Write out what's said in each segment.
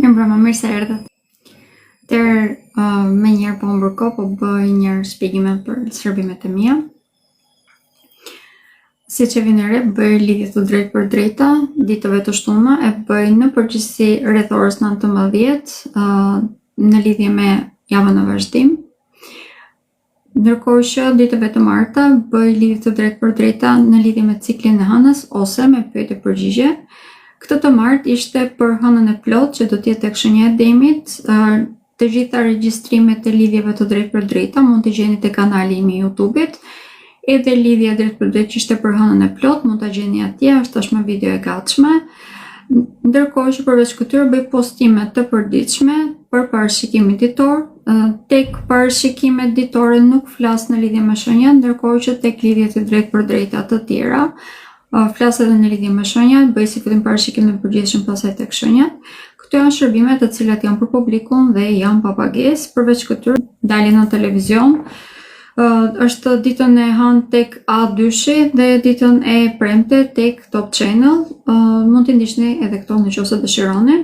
Mirë mirë se erdhët. Me njerë po më bërko, po bëj njerë shpjegime për shërbimet e mia. Si që vjen re, bëj lidhje të drejtë për drejta, ditëve të shtuna, e bëj në përgjithësi rreth orës 19 në lidhje me javën e vazhdim. Ndërkohë që ditëve të marta bëj lidhje të drejtë për drejta në lidhje me ciklin e hënës ose me pyetje përgjigje. Këtë të martë ishte për hënën e plot që do të jetë tek shenja e demit. Të gjitha regjistrimet e lidhjeve të drejtë për drejta mund të gjeni te kanali im i YouTube-it. Edhe lidhja drejt për drejt që ishte për hënën e plot mund ta gjeni atje, është tashmë video e gatshme. Ndërkohë që përveç këtyre bëj postime të përditshme për parashikimin ditor. Tek parashikimet ditore nuk flas në lidhje me shenjat, ndërkohë që tek lidhjet e drejtë për drejta të tjera flas edhe në lidhje me shenjat, bëj si fillim parashikim në përgjithshëm pastaj tek shenjat. Këto janë shërbime të cilat janë për publikun dhe janë pa pagesë. Përveç këtyre dalin në televizion. Është ditën e hënë tek A2 dhe ditën e premte tek Top Channel. Mund t'i ndiqni edhe këto nëse dëshironi.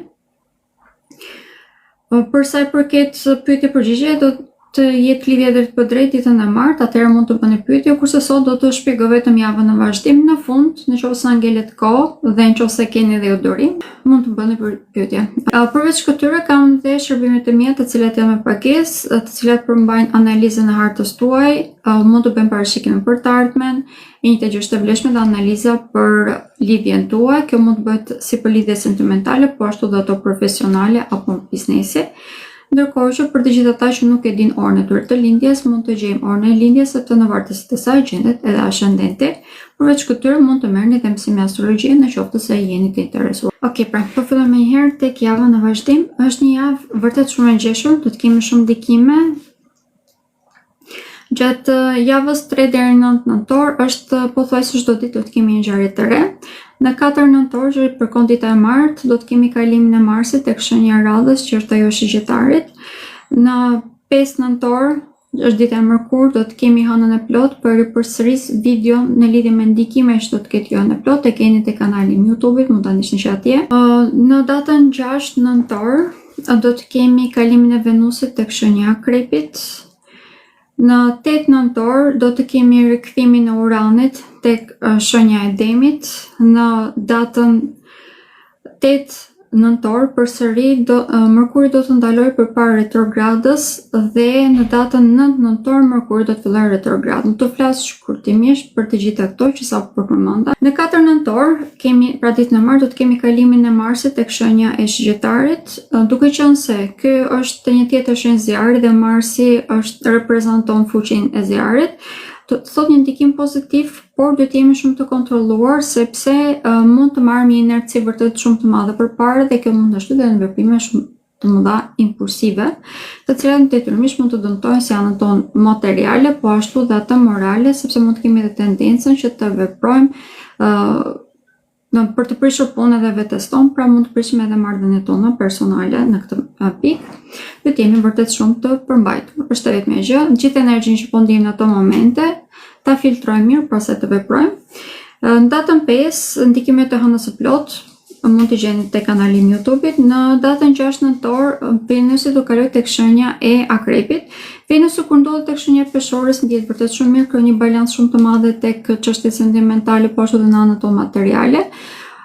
Për sa i përket pyetje përgjigje, do të jetë lidhje drejt për drejt ditën e martë, atëherë mund të bëni pyetje, kurse sot do të shpjegoj vetëm javën e vazhdim. Në fund, nëse ngelet kohë dhe nëse keni edhe udurim, mund të bëni pyetje. Përveç këtyre kam edhe shërbimet e mia të cilat janë me pagesë, të cilat përmbajnë analizën e hartës tuaj, mund të bëjmë parashikimin për të ardhmen, e njëjta gjë është e vlefshme dhe analiza për lidhjen tuaj. Kjo mund të bëhet si për lidhje sentimentale, po ashtu dhe ato profesionale apo biznesi. Ndërkohë që për të gjithë ata që nuk e din orën e tyre të lindjes, mund të gjejmë orën e lindjes sepse në vartësitë e saj gjendet edhe ascendenti. Përveç këtyre mund të merrni edhe mësime astrologjie nëse se jeni të interesuar. Okej, pra, po fillojmë një herë tek java në vazhdim. Është një javë vërtet shumë e ngjeshur, do të kemi shumë ndikime. Gjatë javës 3 deri në 9 nëntor është pothuajse çdo ditë do të kemi një ngjarje të re. Në 4 nëntor, që përkon dita e martë, do të kemi kalimin e Marsit tek shenja e radhës, që është ajo e Shigjettarit. Në 5 nëntor, është dita e Mërkur, do të kemi hënën e plot për ripërsëris video në lidhje me ndikime që do të ketë hënën e plot, e keni te kanali im YouTube-it, mund ta ndiqni që atje. Në datën 6 nëntor, do të kemi kalimin e Venusit tek shenja e Akrepit. Në 8 nëntor do të kemi rikthimin e Uranit tek shenja e Demit. Në datën 8 nëntor përsëri Mërkuri do të ndalojë përpara retrogradës dhe në datën 9 nëntor Mërkuri do të fillojë retrogradën. Do të flas shkurtimisht për të gjitha këto që sapo përmenda. Në 4 nëntor kemi, pra ditën e martë, do të kemi kalimin e Marsit tek shenja e Shigjettarit, duke qenë se ky është një tjetër shenjë zjarri dhe Marsi reprezenton fuqinë e zjarrit. Do të thotë një ndikim pozitiv, por duhet jemi shumë të kontrolluar sepse mund të marrim një inerci vërtet shumë të madhe përpara dhe kjo mund të shtytë në veprime shumë të mëdha impulsive, të cilat detyrimisht mund të dëmtojnë si anën tonë materiale, po ashtu dhe atë morale, sepse mund të kemi edhe tendencën që të veprojmë për të prishur punën edhe vetes tonë, pra mund të prishim edhe marrëdhëniet tona personale në këtë pikë. Do të jemi vërtet shumë të përmbajtur. Është vetëm një gjë, gjithë energjinë që po ndjejmë në ato momente, ta filtrojmë mirë pastaj të veprojmë. Në datën 5, ndikimet e hënës së plot mund të gjeni te kanali im YouTube-it. Në datën 6 nëntor, Venusi do kaloj tek shenja e Akrepit. Venusi kur ndodhet tek shenja e Peshorës ndjehet vërtet shumë mirë, ka një balancë shumë të madhe tek çështjet sentimentale, po ashtu edhe në anën tonë materiale.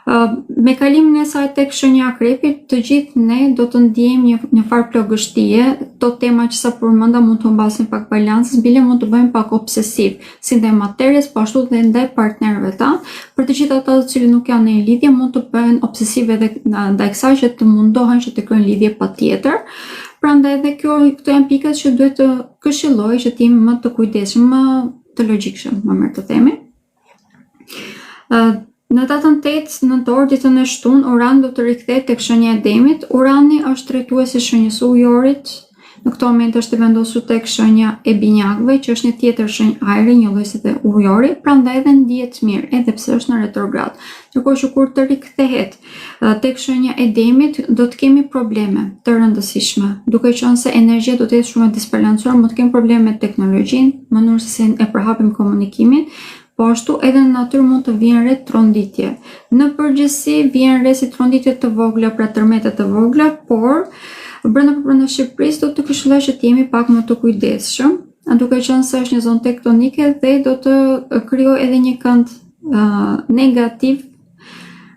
Me kalimin e saj tek shenja e Akrepit, të gjithë ne do të ndjejmë një farë plagështie. Këto tema që sa përmenda mund të humbasin pak balancën, bile mund të bëjmë pak obsesiv, si ndaj materjes, po ashtu dhe ndaj partnerëve tanë. Për të gjithë ata të cilët nuk janë në një lidhje, mund të bëhen obsesive edhe ndaj kësaj që të mundohen që të kryejnë lidhje patjetër. Prandaj edhe këto janë pikat që duhet të këshilloj që të jemi më të kujdesshëm, më të logjikshëm, më mirë të themi. Në datën 8 nëntor, ditën e shtunë, Urani do të rikthehet tek shenja e Demit. Urani është drejtuesi i shenjës ujorit. Në këtë moment është vendosur tek shenja e Binjakëve, që është një tjetër shenjë ajri, një lloj si te ujori, prandaj edhe ndihet mirë, edhe pse është në retrograd. Ndërkohë që kur të rikthehet tek shenja e Demit, do të kemi probleme të rëndësishme, duke qenë se energjia do të jetë shumë e disbalancuar, mund të kemi probleme me teknologjinë, mënyrën se e përhapim komunikimin. po ashtu edhe në natyrë mund të vjen re tronditje. Në përgjithësi vjen re si tronditje të vogla, pra tërmete të vogla, por brenda Shqipërisë do të këshilloj që të jemi pak më të kujdesshëm, duke qenë se është një zonë tektonike dhe do të krijojë edhe një kënd negativ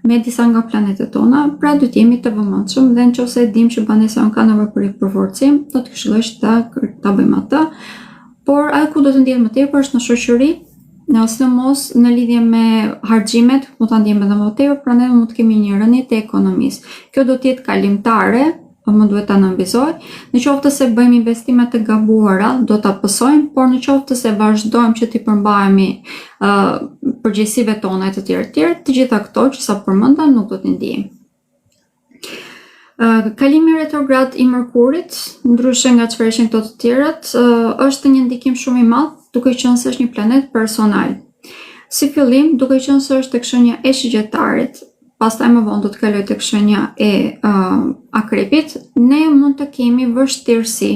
me disa nga planetet tona, pra do të jemi të vëmendshëm dhe nëse e dim që banesa ka nevojë për përforcim, do të këshilloj që ta bëjmë atë. Por ajo ku do të ndjen më tepër është në shoqëri, sidomos në lidhje me harxhimet, mund ta ndjejmë edhe më tepër, prandaj mund të kemi një rënje të ekonomisë. Kjo do të jetë kalimtare, më duhet ta nënvizoj. Në qoftë se bëjmë investime të gabuara, do ta pësojmë, por në qoftë se vazhdojmë që t'i përmbahemi përgjegjësive tona të tjera, të gjitha këto që sa përmenda nuk do t'i ndijmë. Kalimi retrograd i Mërkurit, ndryshe nga çfarë ishin këto të tjerat, është një ndikim shumë i madh, duke qenë se është një planet personal. Si fillim, duke qenë se është tek shenja e Shigjettarit, pastaj më vonë do të kaloj tek shenja e Akrepit, ne mund të kemi vështirësi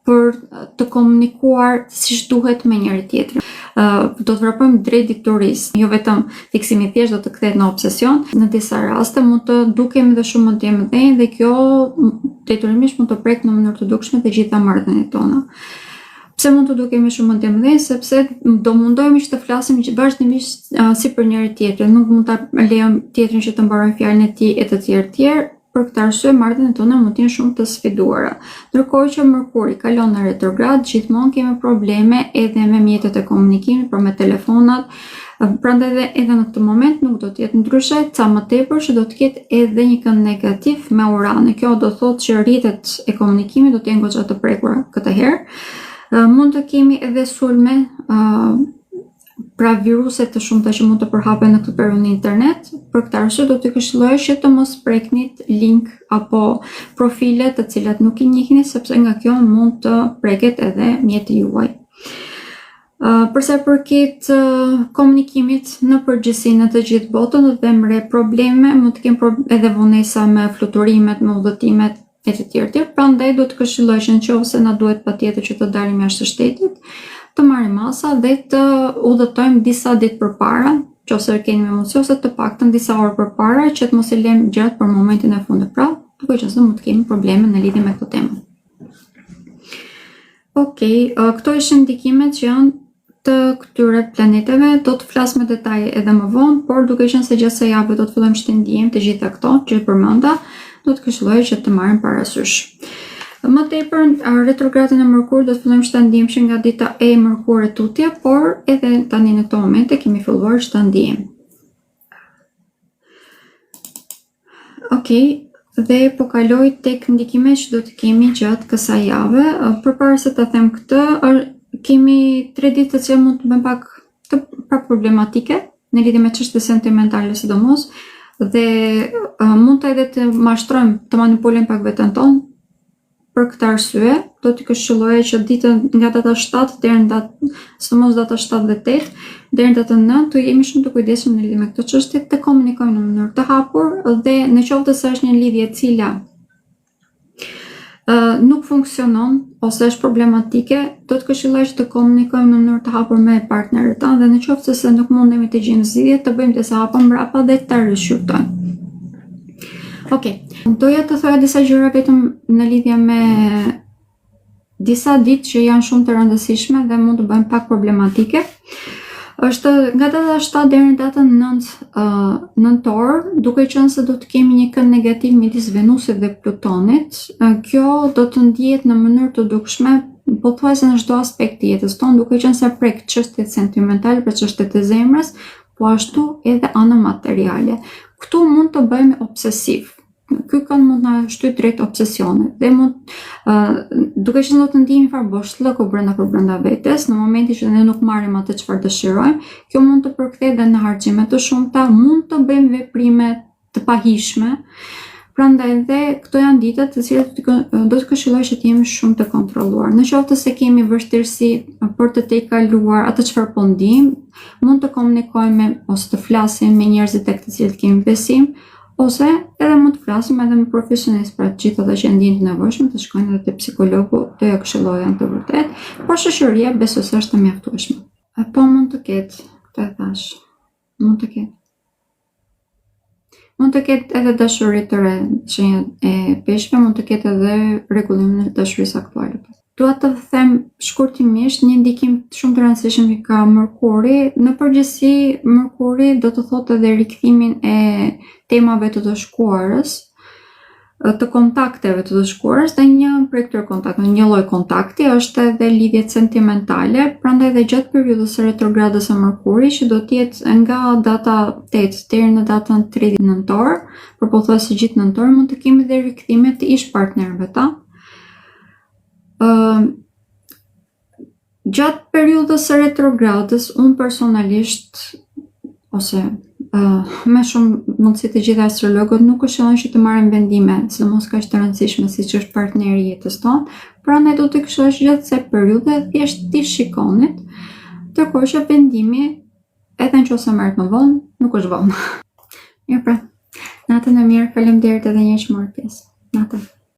për të komunikuar siç duhet me njëri tjetrin. Do të vrapojmë drejt diktorisë, jo vetëm fiksimi thjesht do të kthehet në obsesion. Në disa raste mund të dukemi dhe shumë më të mëdhenj dhe kjo detyrimisht mund të prekë në mënyrë të dukshme të gjitha marrëdhëniet tona. Pse mund të dukemi shumë më të mëdhenj? Sepse do mundohemi që të flasim vazhdimisht si për njëri tjetrin, nuk mund ta lejojmë tjetrin që të mbarojë fjalën e tij e të tjerë. Për këtë arsye marrëdhëniet tona mund të jenë shumë të sfiduara. Ndërkohë që Mërkuri kalon në retrograd, gjithmonë kemi probleme edhe me mjetet e komunikimit, por me telefonat. Prandaj edhe në këtë moment nuk do të jetë ndryshe, ca më tepër që do të ketë edhe një kënd negativ me Uranin. Kjo do thotë që rrjetet e komunikimit do të jenë goxha të prekura këtë herë. Mund të kemi edhe sulme, pra viruse të shumta që mund të përhapen në këtë periudhë në internet. Për këtë arsye do të këshilloj që të mos preknit link apo profile të cilat nuk i njihni, sepse nga kjo mund të preket edhe mjeti juaj. Përsa përket komunikimit në përgjithësi në të gjithë botën, do të vëmë re probleme, mund të kemi edhe vonesa me fluturimet, me udhëtimet e të tjerë. Prandaj do të këshilloj që nëse na duhet patjetër që të dalim jashtë shtetit, të marrim masa dhe të udhëtojmë disa ditë përpara, nëse kemi mundësi ose të paktën disa orë përpara, që të mos e lëmë gjatë për momentin e fundit. Pra, duke qenë se mund të kemi probleme në lidhje me këtë temë. Okej, këto ishin ndikimet që janë të këtyre planeteve. Do të flas me detaje edhe më vonë, por duke qenë se gjatë javës do të fillojmë të ndijmë të gjitha këto që përmenda, do të këshilloj që të marrim parasysh. Më tepër, retrogradin e Mërkurit do të fillojmë që ta ndijmë që nga dita e Mërkurit tutje, por edhe tani në këto momente kemi filluar që ta ndijmë. Okej, dhe po kaloj tek ndikimet që do të kemi gjatë kësaj jave. Përpara se ta them këtë, kemi 3 ditë të cilat mund të bëjmë pak problematike në lidhje me çështje sentimentale sidomos, dhe mund të edhe të mashtrojmë, të manipulojmë pak veten tonë. Për këtë arsye, do t'i këshilloja që ditën nga data 7 deri në data 7 dhe 8 deri në datën 9 të jemi shumë të kujdesshëm në lidhje me këtë çështje, të komunikojmë në mënyrë të hapur dhe në qoftë se është një lidhje e cila nuk funksionon ose është problematike, do të këshilloj që të komunikojmë në mënyrë të hapur me partnerët tanë dhe në qoftë se nuk mundemi të gjejmë zgjidhje, të bëjmë disa hapa mbrapa dhe ta rishqyrtojmë. Okej, doja të thoja disa gjëra vetëm në lidhje me disa ditë që janë shumë të rëndësishme dhe mund të bëjmë pak problematike. Është nga data 7 deri në datën 9 nëntor, duke qenë se do të kemi një kënd negativ midis Venusit dhe Plutonit. Kjo do të ndihet në mënyrë të dukshme pothuajse në çdo aspekt të jetës tonë, duke qenë se prek çështjet sentimentale, për çështjet e zemrës, po ashtu edhe ana materiale. Këtu mund të bëhemi obsesiv. Ky kënd mund na shtyt drejt obsesionit dhe duke qenë do të ndihemi fare boshllëku brenda vetes, në momentin që ne nuk marrim atë çfarë dëshirojmë, kjo mund të përkthehet në harxime të shumta, mund të bëjmë veprime të pahishme. Prandaj dhe këto janë ditët të cilat do të këshilloj që të jemi shumë të kontrolluar. Në qoftë se kemi vështirësi për të tejkaluar atë çfarë po ndijmë, mund të komunikojmë ose të flasim me njerëzit tek të cilët kemi besim, ose edhe mund të flasim edhe me profesionistë, pra të gjithë ata që ndjehen të nevojshëm të shkojnë edhe te psikologu, do ja këshilloja të vërtet, por shoqëria besoj se është e mjaftueshme. Po mund të ketë Këtë e thash. Mund të ketë. Mund të ketë edhe dashuri të re, shenjat e peshqve, mund të ketë edhe rregullimin e dashurisë aktuale. Dua të them shkurtimisht një ndikim shumë të rëndësishëm që ka Mërkuri. Në përgjithësi, Mërkuri do të thotë edhe rikthimin e temave të shkuarës, të kontakteve të shkuarës, dhe një prej këtyre kontakteve, një lloj kontakti është edhe lidhjet sentimentale, prandaj dhe gjatë periudhës së retrogradës së Mërkurit, që do të jetë nga data 8 deri në datën 30 nëntor, përpothuesi gjithë nëntor, mund të kemi dhe rikthime të ish partnerëve ta. Gjatë periudhës së retrogradës, unë personalisht, ose me shumë mundësi të gjitha astrologët nuk këshillojnë që të marrin vendime, sidomos kaq të rëndësishme siç është partneri i jetës tonë, prandaj do të këshillosh gjatë kësaj periudhe thjesht ti shikonit, ndërkohë që vendimi, edhe nëse merret më vonë, nuk është vonë. Mirë pra, natën e mirë, faleminderit edhe një herë që morët pjesë.